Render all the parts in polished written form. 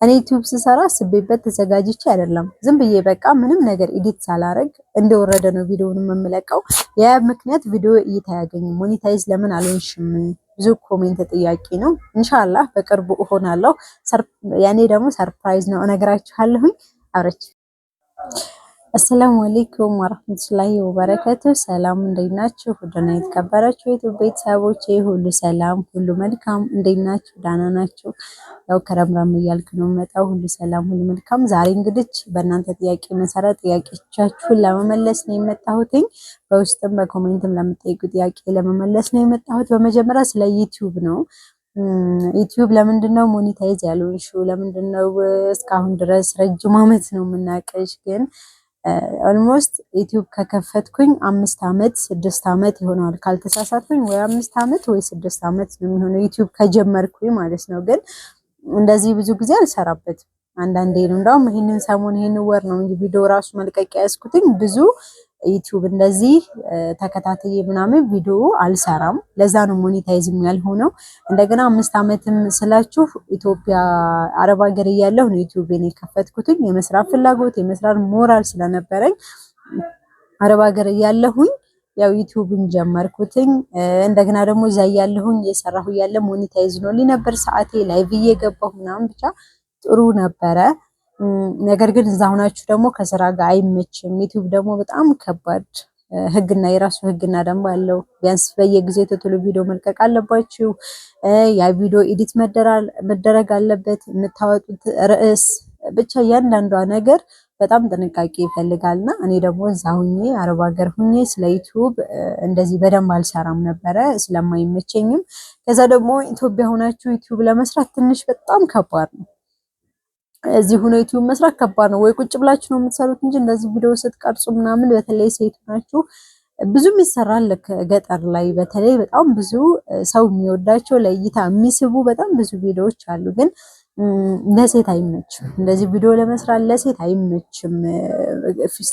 እኔ ዩቲዩብ ስሰራ አስቤበት ተዘጋጅቼ አይደለም። ዝም ብዬ በቃ ምንም ነገር ኤዲት ሳላረግ እንደወረደ ነው ቪዲዮውን የምለቀው። ያ ምክንያት ቪዲዮ እይታ ያገኘው ሞኔታይዝ ለምን አልሆንሽም? ብዙ ኮሜንት ጥያቄ ነው። ኢንሻአላህ በቅርቡ እሆናለሁ። ያኔ ደግሞ ሰርፕራይዝ ነው እነግራችኋለሁኝ። አብረች አሰላሙ አለይኩም ወራህመቱላሂ ወበረካቱ። ሰላም እንዴት ናችሁ? ወደና የተከበራችሁ የዩቲዩብ ቤተሰቦቼ ሁሉ ሰላም ሁሉ መልካም፣ እንዴት ናችሁ? ዳና ናችሁ? ያው ከረምራም እያልክ ነው መጣው። ሁሉ ሰላም ሁሉ መልካም። ዛሬ እንግዲህ በእናንተ ጥያቄ መሰረት ጥያቄዎቻችሁን ለመመለስ ነው የመጣሁትኝ። በውስጥም በኮሜንትም ለምትጠይቁ ጥያቄ ለመመለስ ነው የመጣሁት። በመጀመሪያ ስለ ዩቲዩብ ነው። ዩቲዩብ ለምንድነው ሞኔታይዝ ያልሆንሽው? ለምንድነው እስካሁን ድረስ ረጅም ዓመት ነው የምናቀሽ ግን ኦልሞስት ዩቲዩብ ከከፈትኩኝ 5 ዓመት 6 ዓመት ይሆናል ካልተሳሳትኩኝ፣ ወይ 5 ዓመት ወይ 6 ዓመት ነው የሚሆነው ዩቲዩብ ከጀመርኩኝ ማለት ነው። ግን እንደዚህ ብዙ ጊዜ አልሰራበትም። አንዳንዴ ነው እንደውም ይሄንን ሰሞን ይሄንን ወር ነው እንጂ ቪዲዮ ራሱ መልቀቂያ ያስኩትኝ ብዙ ዩቲዩብ እንደዚህ ተከታተየ ምናምን ቪዲዮ አልሰራም። ለዛ ነው ሞኔታይዝም ያልሆነው። እንደገና 5 ዓመትም ስላችሁ ኢትዮጵያ አረብ ሀገር እያለሁ ነው ዩቲዩብን የከፈትኩትኝ። የመስራት ፍላጎት የመስራት ሞራል ስለነበረኝ አረብ ሀገር እያለሁኝ ያው ዩቲዩብን ጀመርኩትኝ። እንደገና ደግሞ እዛ እያለሁኝ እየሰራሁ እያለ ሞኔታይዝ ነው ነበር ሰዓቴ ላይቭ እየገባሁ ምናምን ብቻ ጥሩ ነበረ። ነገር ግን እዛ ሆናችሁ ደግሞ ከስራ ጋር አይመችም። ዩቲዩብ ደግሞ በጣም ከባድ ህግና የራሱ ህግና ደንብ አለው። ቢያንስ በየጊዜው ቶሎ ቪዲዮ መልቀቅ አለባችሁ። ያ ቪዲዮ ኤዲት መደረግ አለበት። የምታወጡት ርዕስ ብቻ እያንዳንዷ ነገር በጣም ጥንቃቄ ይፈልጋልና እኔ ደግሞ እዛ ሁኜ አረብ ሀገር ሁኜ ስለ ዩቲዩብ እንደዚህ በደንብ አልሰራም ነበረ ስለማይመቸኝም። ከዛ ደግሞ ኢትዮጵያ ሆናችሁ ዩቲዩብ ለመስራት ትንሽ በጣም ከባድ ነው። እዚህ ሆኖ ዩቲዩብ መስራት ከባድ ነው። ወይ ቁጭ ብላችሁ ነው የምትሰሩት እንጂ እንደዚህ ቪዲዮ ስትቀርጹ ምናምን በተለይ ሴት ናችሁ ብዙም ይሰራል። ገጠር ላይ በተለይ በጣም ብዙ ሰው የሚወዳቸው ለእይታ የሚስቡ በጣም ብዙ ቪዲዮዎች አሉ። ግን ለሴት አይመችም። እንደዚህ ቪዲዮ ለመስራት ለሴት አይመችም።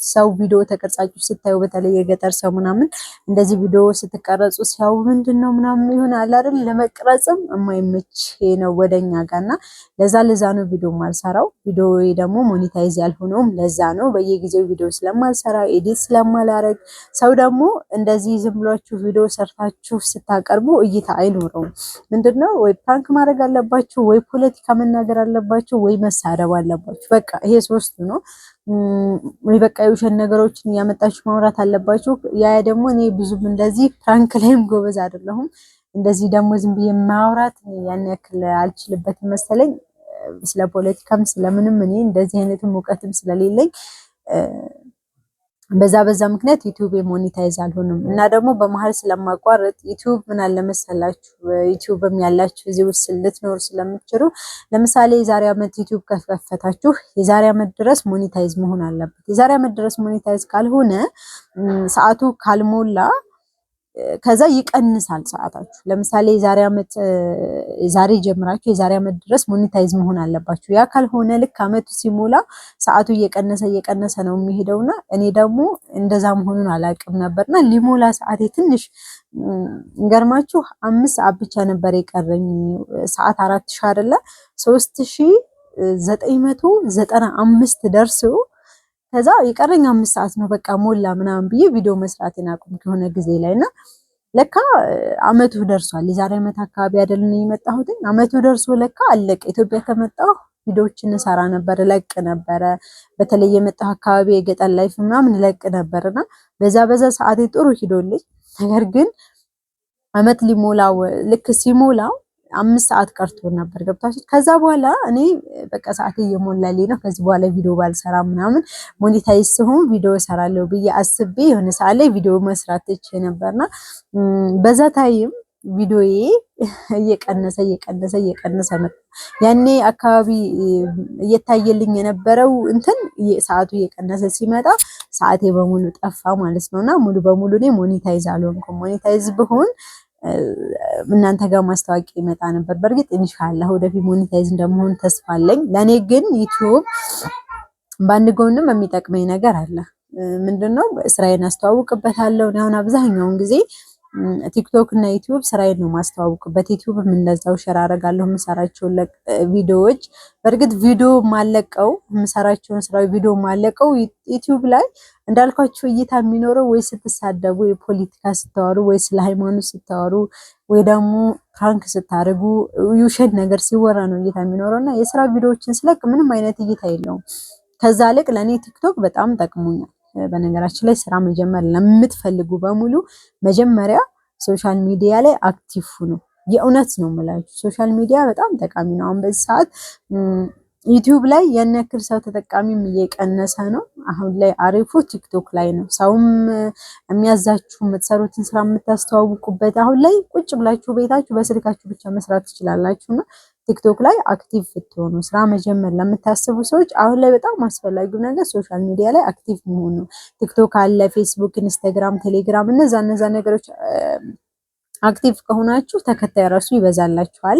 ሰው ቪዲዮ ተቀርጻችሁ ስታዩ በተለይ የገጠር ሰው ምናምን እንደዚህ ቪዲዮ ስትቀረጹ ሲያው ምንድነው ምናምን ይሆናል አይደል? ለመቅረጽም የማይመች ነው ወደኛ ጋርና ለዛ ነው ቪዲዮ ማልሰራው። ቪዲዮ ደግሞ ሞኔታይዝ ያልሆነውም ለዛ ነው። በየጊዜው ቪዲዮ ስለማልሰራ ኤዲት ስለማላረግ ሰው ደግሞ እንደዚህ ዝም ብላችሁ ቪዲዮ ሰርታችሁ ስታቀርቡ እይታ አይኖረውም። ምንድነው ወይ ፕራንክ ማድረግ አለባችሁ ወይ ፖለቲካ መናገር አለባችሁ ወይ መሳደብ አለባችሁ። በቃ ይሄ ሶስቱ ነው። ወይ በቃ የውሸት ነገሮችን እያመጣችሁ ማውራት አለባችሁ። ያ ደግሞ እኔ ብዙም እንደዚህ ፕራንክ ላይም ጎበዝ አይደለሁም። እንደዚህ ደግሞ ዝም ብዬ ማውራት ያን ያክል አልችልበትም መሰለኝ። ስለ ፖለቲካም ስለምንም እኔ እንደዚህ አይነትም እውቀትም ስለሌለኝ በዛ ምክንያት ዩቲዩብ ሞኔታይዝ አልሆነም። እና ደግሞ በመሃል ስለማቋረጥ ዩቲዩብ ምን አለ መሰላችሁ ዩቲዩብም ያላችሁ እዚህ ውስጥ ልትኖር ስለምትችሉ ለምሳሌ የዛሬ ዓመት ዩቲዩብ ከከፈታችሁ የዛሬ ዓመት ድረስ ሞኔታይዝ መሆን አለበት። የዛሬ ዓመት ድረስ ሞኔታይዝ ካልሆነ ሰዓቱ ካልሞላ ከዛ ይቀንሳል ሰዓታችሁ። ለምሳሌ የዛሬ ዓመት ዛሬ ጀምራችሁ የዛሬ ዓመት ድረስ ሞኔታይዝ መሆን አለባችሁ። ያ ካልሆነ ልክ ዓመቱ ሲሞላ ሰዓቱ እየቀነሰ ነው የሚሄደውና እኔ ደግሞ እንደዛ መሆኑን አላውቅም ነበርና ሊሞላ ሰዓቴ ትንሽ እንገርማችሁ 5 ሰዓት ብቻ ነበር የቀረኝ። ሰዓት 4000 አይደለ 3995 ደርሶ ከዛ የቀረኝ 5 ሰዓት ነው በቃ ሞላ ምናምን ብዬ ቪዲዮ መስራቴን አቁም ከሆነ ጊዜ ላይና ለካ አመቱ ደርሷል። የዛሬ አመት አካባቢ አይደለም የመጣሁት። አመቱ ደርሶ ለካ አለቀ። ኢትዮጵያ ከመጣሁ ቪዲዮዎችን ሰራ ነበር ለቅ ነበር። በተለይ የመጣሁ አካባቢ የገጠር ላይፍ ምናምን ለቅ ነበርና በዛ ሰዓቴ ጥሩ ሂዶልኝ። ነገር ግን አመት ሊሞላው ልክ ሲሞላው 5 ሰዓት ቀርቶ ነበር ገብታችሁ። ከዛ በኋላ እኔ በቃ ሰዓቴ እየሞላልኝ ነው ከዚህ በኋላ ቪዲዮ ባልሰራ ምናምን ሞኔታይዝ ሲሆን ቪዲዮ ሰራለሁ ብዬ አስቤ የሆነ ሰዓት ላይ ቪዲዮ መስራት ትቼ ነበርና በዛ ታይም ቪዲዮዬ እየቀነሰ መጣ። ያኔ አካባቢ እየታየልኝ የነበረው እንትን ሰዓቱ እየቀነሰ ሲመጣ ሰዓቴ በሙሉ ጠፋ ማለት ነውና ሙሉ በሙሉ እኔ ሞኔታይዝ አልሆንኩም። ሞኔታይዝ ብሆን እናንተ ጋር ማስታወቂያ ይመጣ ነበር። በእርግጥ ኢንሻአላህ ወደፊት ሞኔታይዝ እንደምሆን ተስፋ አለኝ። ለኔ ግን ዩቲዩብ በአንድ ጎንም የሚጠቅመኝ ነገር አለ። ምንድነው? ስራዬን አስተዋውቅበታለሁ። አሁን አብዛኛውን ጊዜ ቲክቶክ እና ዩቲዩብ ስራዬን ነው ማስተዋወቅበት። ዩቲዩብም እንደዛው ሼር አደርጋለሁ የምሰራቸውን ቪዲዮዎች። በእርግጥ ቪዲዮ ማለቀው የምሰራቸውን ስራ ቪዲዮ ማለቀው ዩቲዩብ ላይ እንዳልኳችሁ እይታ የሚኖረው ወይ ስትሳደቡ፣ የፖለቲካ ስታወሩ፣ ወይ ስለ ሃይማኖት ስታወሩ፣ ወይ ደግሞ ፕራንክ ስታደርጉ፣ ውሸት ነገር ሲወራ ነው እይታ የሚኖረው እና የስራ ቪዲዮዎችን ስለቅ ምንም አይነት እይታ የለውም። ከዛ ልቅ ለእኔ ቲክቶክ በጣም ጠቅሞኛል። በነገራችን ላይ ስራ መጀመር ለምትፈልጉ በሙሉ መጀመሪያ ሶሻል ሚዲያ ላይ አክቲቭ ሁኑ። የእውነት ነው የምላችሁ፣ ሶሻል ሚዲያ በጣም ጠቃሚ ነው። አሁን በዚህ ሰዓት ዩቲዩብ ላይ ያን ያክል ሰው ተጠቃሚም እየቀነሰ ነው። አሁን ላይ አሪፉ ቲክቶክ ላይ ነው። ሰውም የሚያዛችሁ የምትሰሩትን ስራ የምታስተዋውቁበት። አሁን ላይ ቁጭ ብላችሁ ቤታችሁ በስልካችሁ ብቻ መስራት ትችላላችሁና ቲክቶክ ላይ አክቲቭ ብትሆኑ ስራ መጀመር ለምታስቡ ሰዎች አሁን ላይ በጣም አስፈላጊው ነገር ሶሻል ሚዲያ ላይ አክቲቭ መሆን ነው። ቲክቶክ አለ፣ ፌስቡክ፣ ኢንስታግራም፣ ቴሌግራም እነዛ ነገሮች አክቲቭ ከሆናችሁ ተከታይ ራሱ ይበዛላችኋል።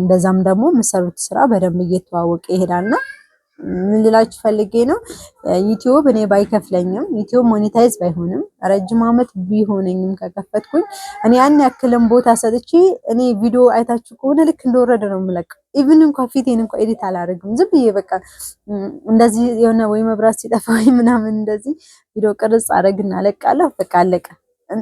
በዛም ደግሞ የምትሰሩት ስራ በደንብ እየተዋወቀ ይሄዳልና ምን ልላችሁ ፈልጌ ነው፣ ዩቲዩብ እኔ ባይከፍለኝም ዩቲዩብ ሞኔታይዝ ባይሆንም ረጅም ዓመት ቢሆነኝም ከከፈትኩኝ እኔ ያን ያክልም ቦታ ሰጥቼ እኔ ቪዲዮ አይታችሁ ከሆነ ልክ እንደወረደ ነው የምለቀው። ኢቭን እንኳን ፊቴን እንኳን ኤዲት አላደርግም። ዝም ብዬ በቃ እንደዚህ የሆነ ወይ መብራት ሲጠፋ ወይ ምናምን እንደዚህ ቪዲዮ ቅርጽ አደርግና አለቃለሁ። በቃ አለቀ።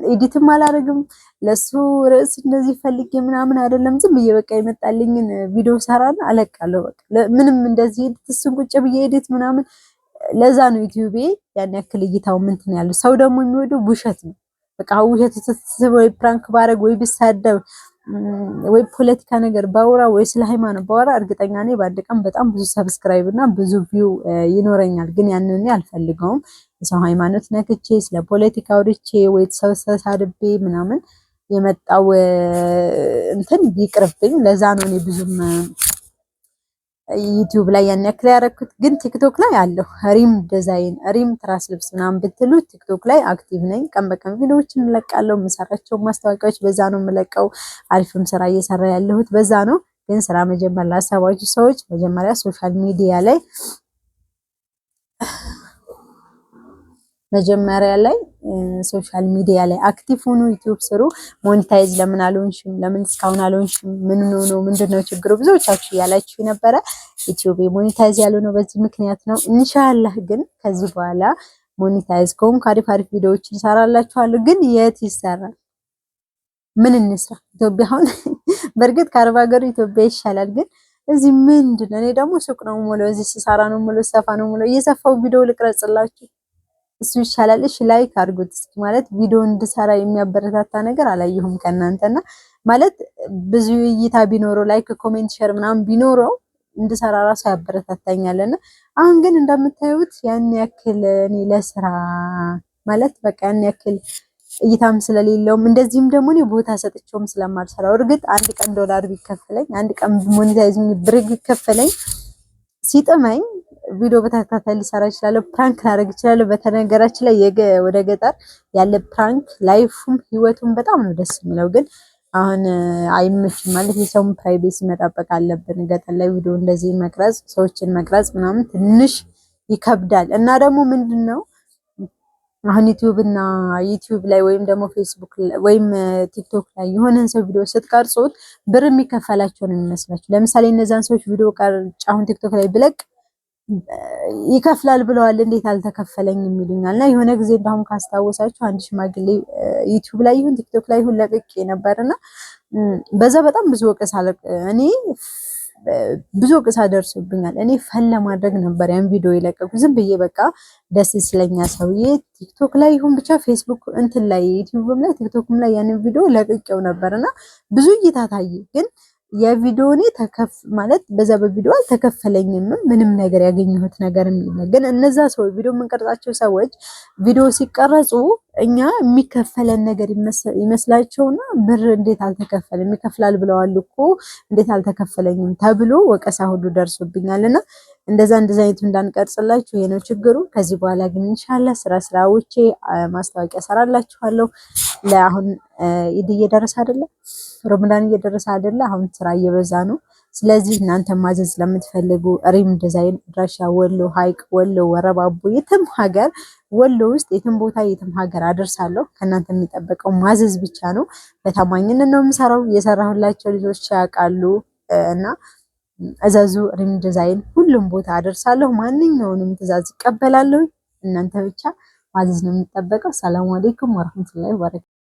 ኤዲትም አላደርግም። ለሱ ርዕስ እንደዚህ ፈልጌ ምናምን አይደለም። ዝም ብዬ በቃ የመጣልኝን ቪዲዮ ሰራና አለቃለሁ። በቃ ምንም እንደዚህ ኤዲት እሱን ቁጭ ብዬ ኤዲት ምናምን። ለዛ ነው ዩቲዩቤ ያን ያክል እይታው ምንትን ያለው። ሰው ደግሞ የሚወደው ውሸት ነው። በቃ ውሸት ወይ ፕራንክ ባረግ ወይ ብሳደብ ወይ ፖለቲካ ነገር ባወራ ወይ ስለ ሃይማኖት ባወራ እርግጠኛ ነኝ በአንድ ቀን በጣም ብዙ ሰብስክራይብ እና ብዙ ቪው ይኖረኛል። ግን ያንን እኔ አልፈልገውም። የሰው ሃይማኖት ነክቼ ስለ ፖለቲካ አውርቼ ወይ ተሳድቤ ምናምን የመጣው እንትን ቢቅርብኝ። ለዛ ነው እኔ ብዙም ዩቲዩብ ላይ ያን ያክል ያደረኩት። ግን ቲክቶክ ላይ አለሁ። ሪም ዲዛይን፣ ሪም ትራስ ልብስ ምናምን ብትሉ ቲክቶክ ላይ አክቲቭ ነኝ። ቀን በቀን ቪዲዮዎችን እንለቃለሁ። የምሰራቸው ማስታወቂያዎች በዛ ነው የምለቀው። አሪፍም ስራ እየሰራ ያለሁት በዛ ነው። ግን ስራ መጀመር ላሰባችሁ ሰዎች መጀመሪያ ሶሻል ሚዲያ ላይ ሶሻል ሚዲያ ላይ አክቲቭ ሆኑ። ዩቲዩብ ስሩ። ሞኔታይዝ ለምን አልሆንሽም? ለምን እስካሁን አልሆንሽም? ምን ነው ምንድነው ችግሩ? ብዙዎቻችሁ ያላችሁ የነበረ ዩቲዩብ ሞኔታይዝ ያልሆነው በዚህ ምክንያት ነው። ኢንሻአላህ ግን ከዚህ በኋላ ሞኔታይዝ ከሆንኩ አሪፍ ቪዲዮዎችን እሰራላችኋለሁ። ግን የት ይሰራል? ምን እንስራ? ኢትዮጵያ አሁን በእርግጥ ከአረብ ሀገር ኢትዮጵያ ይሻላል። ግን እዚህ ምንድነው? እኔ ደግሞ ሱቅ ነው የምውለው፣ እዚህ ስሰራ ነው የምውለው፣ ሰፋ ነው የምውለው። እየሰፋው ቪዲዮ ልቅረጽላችሁ እሱ ይሻላል። እሺ ላይክ አድርጉት እስኪ። ማለት ቪዲዮ እንድሰራ የሚያበረታታ ነገር አላየሁም ከእናንተና ማለት ብዙ እይታ ቢኖረው ላይክ፣ ኮሜንት፣ ሼር ምናምን ቢኖረው እንድሰራ ራሱ ያበረታታኛልና አሁን ግን እንደምታዩት ያን ያክል እኔ ለስራ ማለት በቃ ያን ያክል እይታም ስለሌለውም እንደዚህም ደግሞ እኔ ቦታ ሰጥቼውም ስለማልሰራው እርግጥ አንድ ቀን ዶላር ቢከፈለኝ አንድ ቀን ሞኔታይዝ ብር ቢከፈለኝ ሲጥመኝ ቪዲዮ በተከታታይ ሊሰራ ይችላል። ፕራንክ ላደርግ ይችላል። በተነገራችን ላይ ወደ ገጠር ያለ ፕራንክ ላይፉም ህይወቱም በጣም ነው ደስ የሚለው። ግን አሁን አይመችም ማለት የሰውን ፕራይቬሲ መጠበቅ አለብን። ገጠር ላይ ቪዲዮ እንደዚህ መቅረጽ፣ ሰዎችን መቅረጽ ምናምን ትንሽ ይከብዳል። እና ደግሞ ምንድነው አሁን ዩቲዩብ ላይ ወይም ደግሞ ፌስቡክ ወይም ቲክቶክ ላይ የሆነን ሰው ቪዲዮ ስትቀርጹት ብር የሚከፈላቸው ነው የሚመስላችሁ። ለምሳሌ እነዛን ሰዎች ቪዲዮ ቀርጬ አሁን ቲክቶክ ላይ ብለቅ ይከፍላል ብለዋል፣ እንዴት አልተከፈለኝም ይሉኛል። እና የሆነ ጊዜ እንደውም ካስታወሳችሁ አንድ ሽማግሌ ዩቲዩብ ላይ ይሁን ቲክቶክ ላይ ይሁን ለቅቄ ነበርና በዛ በጣም ብዙ ወቀሳ ደርሶብኛል። እኔ ፈን ለማድረግ ነበር ያን ቪዲዮ የለቀኩ ዝም ብዬ በቃ ደስ ስለኛ ሰውዬ ቲክቶክ ላይ ይሁን ብቻ ፌስቡክ እንትን ላይ ዩቲዩብም ላይ ቲክቶክም ላይ ያን ቪዲዮ ለቅቄው ነበርና ብዙ እይታ ታየ። ግን የቪዲዮ እኔ ማለት በዛ በቪዲዮ አልተከፈለኝም። ምንም ነገር ያገኘሁት ነገር የለም። ግን እነዛ ሰዎች ቪዲዮ የምንቀርጻቸው ሰዎች ቪዲዮ ሲቀረጹ እኛ የሚከፈለን ነገር ይመስላቸውና ብር እንዴት አልተከፈለም ይከፍላል ብለዋል እኮ እንዴት አልተከፈለኝም ተብሎ ወቀሳ ሁሉ ደርሶብኛልና እንደዛ አይነቱ እንዳንቀርጽላችሁ ይሄ ነው ችግሩ። ከዚህ በኋላ ግን ኢንሻአላህ ስራዎቼ ማስታወቂያ ሰራላችኋለሁ። ለአሁን ኢድ እየደረሰ አይደለ? ረመዳን እየደረሰ አይደለ? አሁን ስራ እየበዛ ነው። ስለዚህ እናንተ ማዘዝ ለምትፈልጉ ሪም ዲዛይን አድራሻ ወሎ ሀይቅ፣ ወሎ ወረባቦ፣ የትም ሀገር ወሎ ውስጥ የትም ቦታ የትም ሀገር አደርሳለሁ። ከእናንተ የሚጠበቀው ማዘዝ ብቻ ነው። በታማኝነት ነው የምሰራው። የሰራሁላቸው ልጆች ያውቃሉ እና እዘዙ። ሪም ዲዛይን ሁሉም ቦታ አደርሳለሁ። ማንኛውንም ትዕዛዝ እቀበላለሁ። እናንተ ብቻ ማዘዝ ነው የሚጠበቀው። ሰላም አለይኩም ወራህመቱላሂ ወበረካቱ።